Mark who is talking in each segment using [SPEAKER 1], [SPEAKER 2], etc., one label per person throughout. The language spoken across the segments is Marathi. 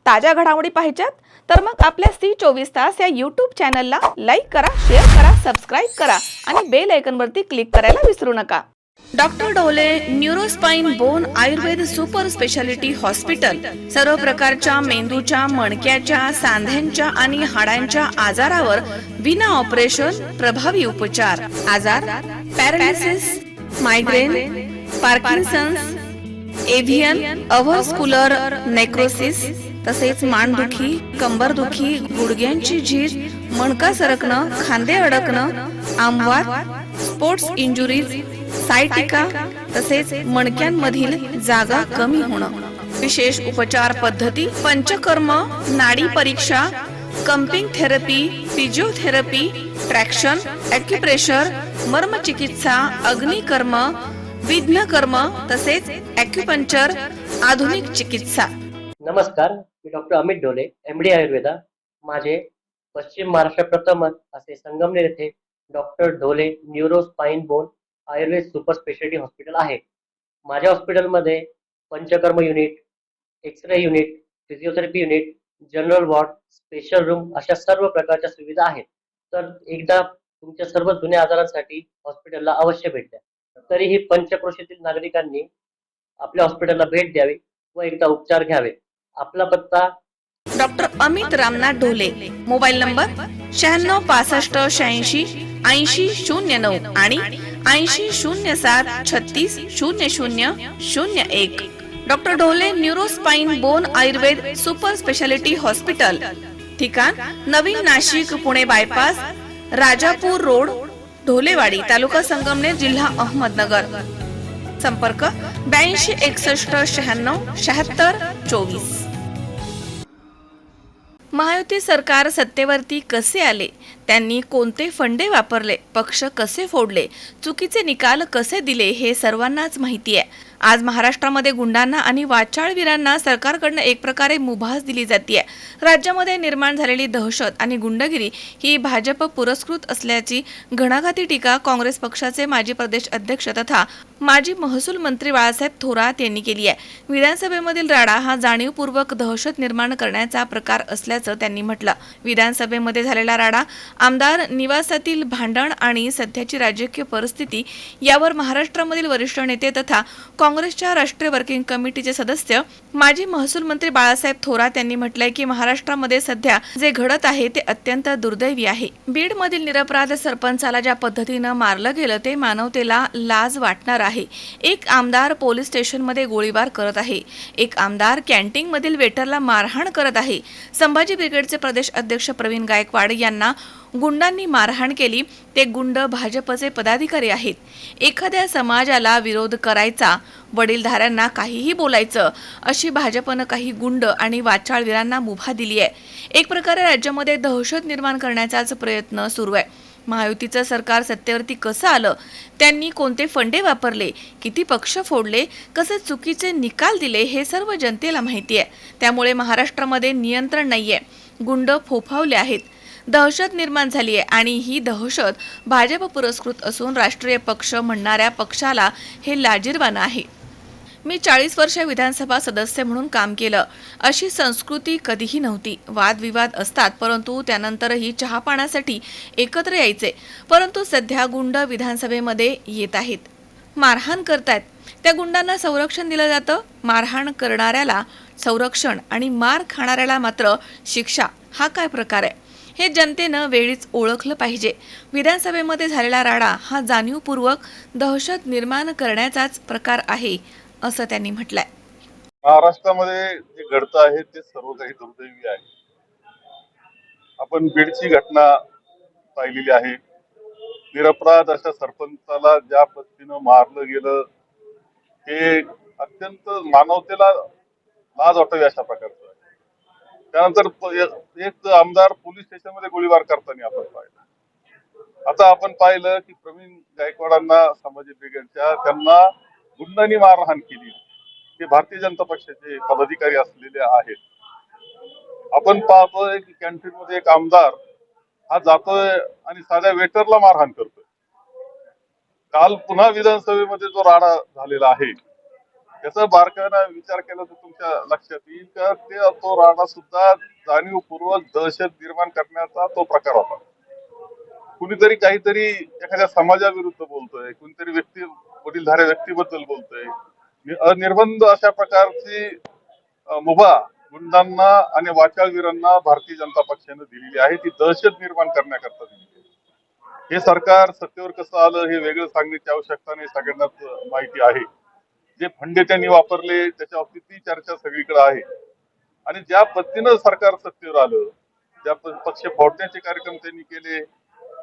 [SPEAKER 1] ताज्या घडामोडी पाहिजेत तर मग आपल्या C24 तास या YouTube चॅनलला लाईक करा, शेअर करा, सबस्क्राईब करा आणि बेल आयकॉनवरती क्लिक करायला विसरू नका। Doctor Dhole neurospine bone Ayurveda super speciality hospital सर्व प्रकारच्या मेंदूच्या, मणक्याच्या, सांध्यांच्या आणि हाडांच्या आजारावर विना ऑपरेशन प्रभावी उपचार। आजार पॅरालिसिस, मायग्रेन, पार्किन्सन्स, एव्हियन, अव्हस्क्युलर नेक्रोसिस, तसेच मानदुखी, कंबरदुखी, गुडघ्यांची झीज, मणका सरकणं, खांदे अडकणं, आमवात, स्पोर्ट्स इंजुरीज, सायटिका, तसेच मणक्यांमधील जागा कमी होणं। विशेष उपचार पद्धती पंचकर्म, नाडी परीक्षा, cupping therapy, physiotherapy, traction, acupressure, मर्मचिकित्सा, अग्निकर्म, विघ्नकर्म, तसेच ॲक्युपंक्चर, आधुनिक चिकित्सा।
[SPEAKER 2] नमस्कार, मी डॉक्टर अमित ढोले, MD आयुर्वेदा। माझे पश्चिम महाराष्ट्र प्रथमच असे संगमनेर येथे doctor Dhole neuro spine bone Ayurveda super speciality hospital आहे। माझ्या हॉस्पिटलमध्ये panchakarma unit, X-ray unit, physiotherapy unit, general ward, special room अशा सर्व प्रकारच्या सुविधा आहेत। तर एकदा तुमच्या सर्व जुन्या आजारांसाठी हॉस्पिटलला अवश्य भेट द्या। तरीही पंचक्रोशीतील नागरिकांनी आपल्या हॉस्पिटलला भेट द्यावी व एकदा उपचार घ्यावे। आपला पत्ता
[SPEAKER 1] doctor Amit Ramnath Dhole, mobile number 9665868009 आणि 8007360001। Doctor Dhole neuro spine bone Ayurveda super speciality hospital, ठिकाण नवीन नाशिक पुणे बायपास, राजापूर रोड, ढोलेवाडी, तालुका संगमनेर, जिल्हा अहमदनगर। संपर्क 8261967624। महायुती सरकार सत्तेवरती कसे आले, त्यांनी कोणते फंडे वापरले, पक्ष कसे फोडले, चुकीचे निकाल कसे दिले हे सर्वांनाच माहिती आहे। आज महाराष्ट्रामध्ये गुंडांना आणि वाचाळवीरांना सरकारकडनं एक प्रकारे मुभास दिली जाते। राज्यामध्ये निर्माण झालेली दहशत आणि गुंडगिरी ही भाजप पुरस्कृत असल्याची घणाघाती टीका काँग्रेस पक्षाचे माजी प्रदेश अध्यक्ष तथा माजी महसूल मंत्री बाळासाहेब थोरात यांनी केली आहे। विधानसभेमधील राडा हा जाणीवपूर्वक दहशत निर्माण करण्याचा प्रकार असल्याचं त्यांनी म्हटलं। विधानसभेमध्ये झालेला राडा, आमदार निवासातील भांडण आणि सध्याची राजकीय परिस्थिती यावर महाराष्ट्रामधील वरिष्ठ नेते तथा काँग्रेसच्या राष्ट्रीय वर्किंग कमिटीचे सदस्य माजी महसूल मंत्री बाळासाहेब थोरात यांनी म्हटलंय की महाराष्ट्रामध्ये सध्या जे घडत आहे ते अत्यंत दुर्दैवी आहे। बीडमधील निरपराध सरपंचाला ज्या पद्धतीनं मारलं गेलं ते मानवतेला लाज वाटणार आहे। एक आमदार पोलीस स्टेशनमध्ये गोळीबार करत आहे, एक आमदार कॅन्टीन मधील वेटरला मारहाण करत आहे। संभाजी ब्रिगेडचे प्रदेश अध्यक्ष प्रवीण गायकवाड यांना गुंडांनी मारहाण केली, ते गुंड भाजपचे पदाधिकारी आहेत। एखाद्या समाजाला विरोध करायचा, वडीलधाऱ्यांना काहीही बोलायचं, अशी भाजपनं काही गुंड आणि वाचाळवीरांना मुभा दिली आहे। एक प्रकारे राज्यामध्ये दहशत निर्माण करण्याचाच प्रयत्न सुरू आहे। महायुतीचं सरकार सत्तेवरती कसं आलं, त्यांनी कोणते फंडे वापरले, किती पक्ष फोडले, कसे चुकीचे निकाल दिले हे सर्व जनतेला माहिती आहे। त्यामुळे महाराष्ट्रामध्ये नियंत्रण नाहीये, गुंड फोफावले आहेत, दहशत निर्माण झाली आहे आणि ही दहशत भाजप पुरस्कृत असून राष्ट्रीय पक्ष म्हणणाऱ्या पक्षाला हे लाजिरवाणं आहे। मी 40 वर्ष विधानसभा सदस्य म्हणून काम केलं, अशी संस्कृती कधीही नव्हती। वादविवाद असतात, परंतु त्यानंतरही चहा पाण्यासाठी एकत्र यायचे। परंतु सध्या गुंड विधानसभेमध्ये येत आहेत, मारहाण करतायत। त्या गुंडांना संरक्षण दिलं जातं, मारहाण करणाऱ्याला संरक्षण आणि मार खाणाऱ्याला मात्र शिक्षा। हा काय प्रकार आहे हे जनतेनं वेळीच ओळखलं पाहिजे। विधानसभेमध्ये झालेला राडा हा जाणीवपूर्वक दहशत निर्माण करण्याचाच प्रकार आहे, असं त्यांनी म्हटलंय।
[SPEAKER 3] महाराष्ट्रामध्ये जे घडतं आहे ते सर्व काही दुर्दैवी आहे। आपण बीडची घटना पाहिलेली आहे। निरपराध अशा सरपंचाला ज्या पद्धतीनं मारलं गेलं हे अत्यंत मानवतेला लाज वाटावी अशा प्रकारचं आहे। त्यानंतर एक आमदार पोलीस स्टेशनमध्ये गोळीबार करताना आपण पाहिलं। आता आपण पाहिलं की प्रवीण गायकवाडांना संभाजी ब्रिगेडच्या त्यांना गुंडांनी मारहाण केली, ते भारतीय जनता पक्षाचे पदाधिकारी असलेले आहेत। आपण पाहतोय की कॅन्टीन मध्ये एक आमदार हा जातोय आणि साध्या वेटरला मारहाण करतोय। काल पुन्हा विधानसभेमध्ये जो राडा झालेला आहे त्याचा बारकाईने विचार केला तर तुमच्या लक्षात येईल का तो राणा सुद्धा जाणीवपूर्वक दहशत निर्माण करण्याचा तो प्रकार होता. कुणीतरी काहीतरी एखाद्या समाजाविरुद्ध बोलतोय, कुणीतरी वडीलधाऱ्या व्यक्तीबद्दल बोलतोय, निर्बंध अशा प्रकारची मुभा गुंडांना आणि वाचाळवीरांना भारतीय जनता पक्षाने दिलेली आहे. ती दहशत निर्माण करण्याकरता दिलेली आहे. हे सरकार सत्तेवर कसं आलं हे वेगळं सांगण्याची आवश्यकता नाही, सगळ्यांनाच माहिती आहे. जे फंडे त्यांनी वापरले त्याच्या बाबतीत ती चर्चा सगळीकडे आहे. आणि ज्या पद्धतीनं सरकार सत्तेवर आलं, ज्या पक्ष फोडण्याचे कार्यक्रम त्यांनी केले,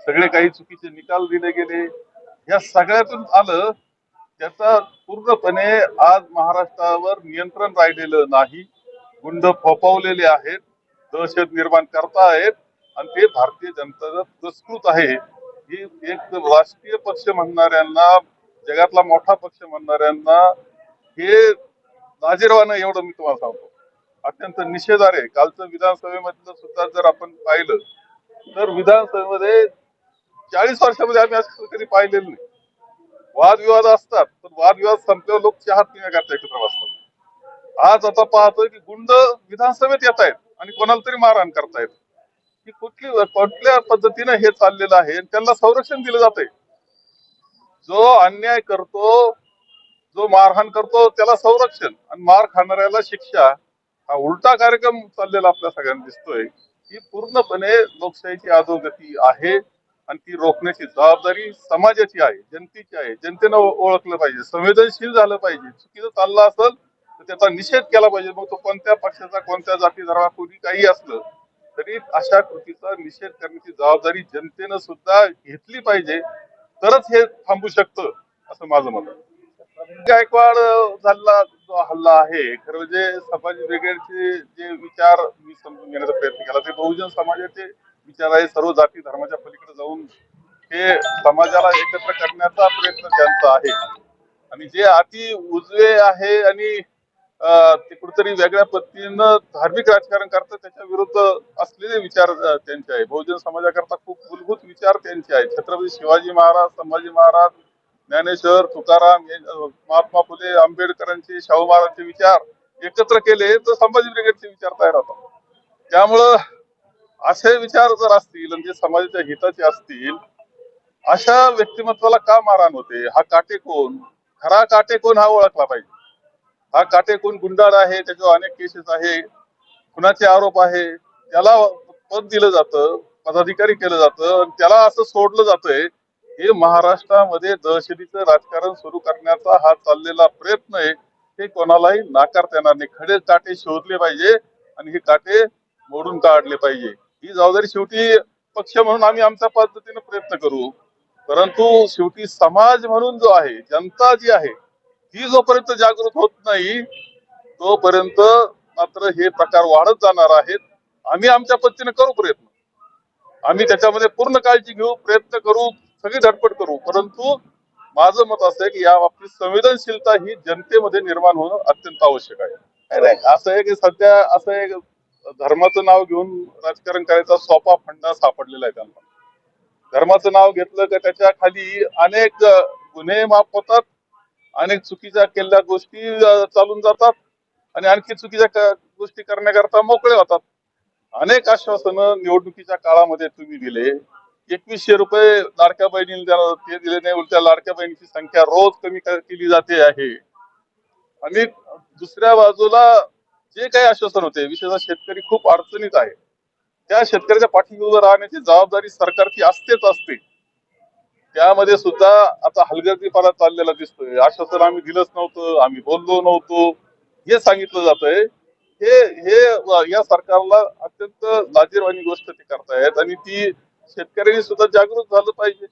[SPEAKER 3] सगळे काही चुकीचे निकाल दिले गेले, या सगळ्यातून आलं त्याचा पूर्णपणे आज महाराष्ट्रावर नियंत्रण राहिलेलं नाही. गुंड फोफावलेले आहेत, दहशत निर्माण करतायत आणि ते भारतीय जनता पुरस्कृत आहे. ही एक राष्ट्रीय पक्ष म्हणणाऱ्यांना, जगातला मोठा पक्ष म्हणणाऱ्यांना हे लाजिरवाणं एवढं मी तुम्हाला सांगतो. अत्यंत निषेधार्ह आहे. कालचं विधानसभेमधलं सुद्धा जर आपण पाहिलं तर विधानसभेमध्ये 40 वर्षामध्ये आम्ही असं कधी पाहिलेलं नाही. वादविवाद असतात पण वादविवाद संपल्यावर लोक चहा पिण्याकरता एकत्र बसतात. आज आता पाहतोय की गुंड विधानसभेत येत आहेत आणि कोणाला तरी मारहाण करतायत. की कुठल्या पद्धतीने हे चाललेलं आहे आणि त्यांना संरक्षण दिलं जातंय. जो अन्याय करतो, जो मारहाण करतो त्याला संरक्षण आणि मार खाणाऱ्याला शिक्षा, हा उलटा कार्यक्रम चाललेला आपल्या सगळ्यांना दिसतोय. ही पूर्णपणे लोकशाहीची अधोगती आहे आणि ती रोखण्याची जबाबदारी समाजाची आहे, जनतेची आहे. जनतेनं ओळखलं पाहिजे, संवेदनशील झालं पाहिजे. चुकीचं चाललं असेल तर त्याचा निषेध केला पाहिजे. मग तो कोणत्या पक्षाचा, कोणत्या जाती धर्मा, कोणी काही असलं तरी अशा कृतीचा निषेध करण्याची जबाबदारी जनतेनं सुद्धा घेतली पाहिजे. तरच हे थांबू शकतं असं माझं मत आहे. गायकवाड झालेला जो हल्ला आहे, खरं म्हणजे संभाजी ब्रिगेडचे जे विचार मी समजून घेण्याचा प्रयत्न केला, ते बहुजन समाजाचे विचार आहे. सर्व जाती धर्माच्या पलीकडे जाऊन हे समाजाला एकत्र करण्याचा प्रयत्न त्यांचा आहे. आणि जे अति उजवे आहे आणि ते कुठेतरी वेगळ्या पद्धतीनं धार्मिक राजकारण करतात, त्याच्या विरुद्ध असलेले विचार त्यांचे आहे. बहुजन समाजाकरता खूप मूलभूत विचार त्यांचे आहेत. छत्रपती शिवाजी महाराज, संभाजी महाराज, ज्ञानेश्वर, तुकाराम, महात्मा फुले, आंबेडकरांचे, शाहू महाराजांचे विचार एकत्र केले तर संभाजी ब्रिगेडचे विचार तयार होतात. त्यामुळं असे विचार जर असतील आणि जे समाजाच्या हिताचे असतील, अशा व्यक्तिमत्वाला का मारहाण होते? हा काटेकोन, खरा काटेकोन हा ओळखला पाहिजे. हा काटेकोन गुंडाळ आहे, त्याच्यावर अनेक केसेस आहे, खुनाचे आरोप आहे, त्याला पद दिलं जातं, पदाधिकारी केलं जातं आणि त्याला असं सोडलं जातंय. हे महाराष्ट्रामध्ये दहशतीचं राजकारण सुरू करण्याचा हा चाललेला प्रयत्न आहे. हे कोणालाही नाकारता येणार नाही. खडे काटे शोधले पाहिजे आणि हे काटे मोडून काढले पाहिजे. ही जबाबदारी शेवटी पक्ष म्हणून आम्ही आमच्या पद्धतीने प्रयत्न करू, परंतु शेवटी समाज म्हणून जो आहे, जनता जी आहे, ही जोपर्यंत जागृत होत नाही तोपर्यंत मात्र हे प्रकार वाढत जाणार आहेत. आम्ही आमच्या पद्धतीने करू प्रयत्न, आम्ही त्याच्यामध्ये पूर्ण काळजी घेऊ, प्रयत्न करू, सगळी धडपड करू. परंतु माझं मत असं आहे की या बाबतीत संवेदनशीलता ही जनतेमध्ये निर्माण होणं अत्यंत आवश्यक आहे. असं आहे की सध्या असं एक धर्माचं नाव घेऊन राजकारण करायचा सोपा फंडा सापडलेला आहे त्यांना. धर्माचं नाव घेतलं का त्याच्या खाली अनेक गुन्हे माफ होतात, अनेक चुकीच्या केलेल्या गोष्टी चालून जातात आणि आणखी चुकीच्या गोष्टी करण्याकरता मोकळे होतात. अनेक आश्वासनं निवडणुकीच्या काळामध्ये तुम्ही दिले. 2100 रुपये लाडक्या बहिणीला ते दिले नाही, उलट्या लाडक्या बहिणीची संख्या रोज कमी केली जाते आहे. आणि दुसऱ्या बाजूला जे काही आश्वासन होते, विशेषतः शेतकरी खूप अडचणीत आहे, त्या शेतकऱ्याच्या पाठीशी उभं राहण्याची जबाबदारी सरकारची असतेच असते. त्यामध्ये सुद्धा आता हलगर्जीपणा चाललेला दिसतोय. आश्वासन आम्ही दिलंच नव्हतं, आम्ही बोललो नव्हतो, हे सांगितलं जातंय. हे हे या सरकारला अत्यंत लाजिरवाणी गोष्ट ते करतायत आणि ती शेतकऱ्यांनी सुद्धा जागृत झालं पाहिजे.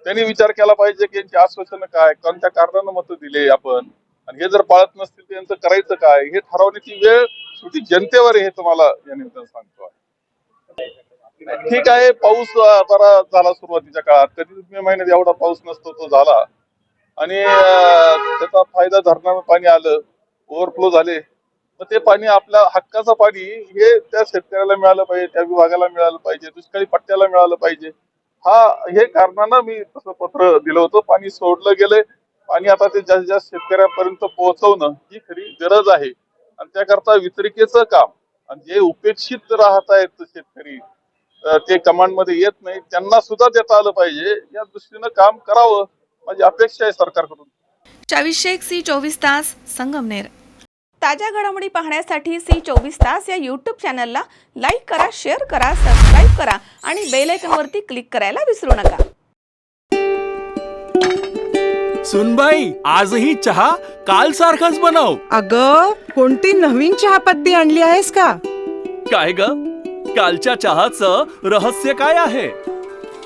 [SPEAKER 3] त्यांनी विचार केला पाहिजे की यांची आश्वासनं काय, कोणत्या कारणानं मतं दिले आपण, आणि हे जर पाळत नसतील तर यांचं करायचं काय, हे ठरवण्याची वेळ शेवटी जनतेवर आहे. हे तुम्हाला या निमित्तानं सांगतो. ठीक आहे, पाऊस बरा झाला सुरुवातीच्या काळात. कधी मे महिन्यात एवढा पाऊस नसतो, तो झाला आणि त्याचा फायदा धरणानं पाणी आलं, ओव्हरफ्लो झाले. मग ते पाणी आपल्या हक्काचं पाणी हे त्या शेतकऱ्याला मिळालं पाहिजे, त्या विभागाला मिळालं पाहिजे, दुष्काळी पट्ट्याला मिळालं पाहिजे. हे कारणानं मी तसं पत्र दिलं होतं. पाणी सोडलं गेलंय आणि आता ते जास्तीत जास्त शेतकऱ्यापर्यंत पोहोचवणं ही खरी गरज आहे. आणि त्याकरता वितरिकेचं काम आणि जे उपेक्षित राहत आहेत शेतकरी, ते कमांड मध्ये येत नाही, त्यांना सुद्धा देता आलं पाहिजे, या दृष्टीनं काम करावं माझी अपेक्षा आहे सरकारकडून.
[SPEAKER 1] 24 शेख C24 तास संगमनेर. ताज्या घडामोडी पाहण्यासाठी C24 तास या यूट्यूब चॅनलला लाईक करा, शेअर करा, सबस्क्राईब करा आणि बेल आयकॉनवरती क्लिक करायला विसरू नका.
[SPEAKER 4] सुनबाई, आजही चहा काल सारखाच बनव.
[SPEAKER 5] अगं, कोणती नवीन चहापत्ती आणली आहेस का?
[SPEAKER 4] काय ग, कालच्या चहाचं रहस्य काय आहे?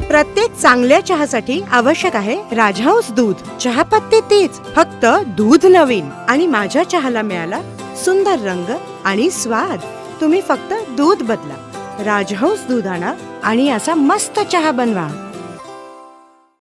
[SPEAKER 5] प्रत्येक चांगल्या चहासाठी आवश्यक आहे राजहंस दूध. चहापत्ती तीच, फक्त दूध नवीन. आणि माझ्या चहाला मिळाला सुंदर रंग आणि स्वाद. तुम्ही फक्त दूध बदला, राजहंस दूध आणा आणि असा मस्त चहा बनवा.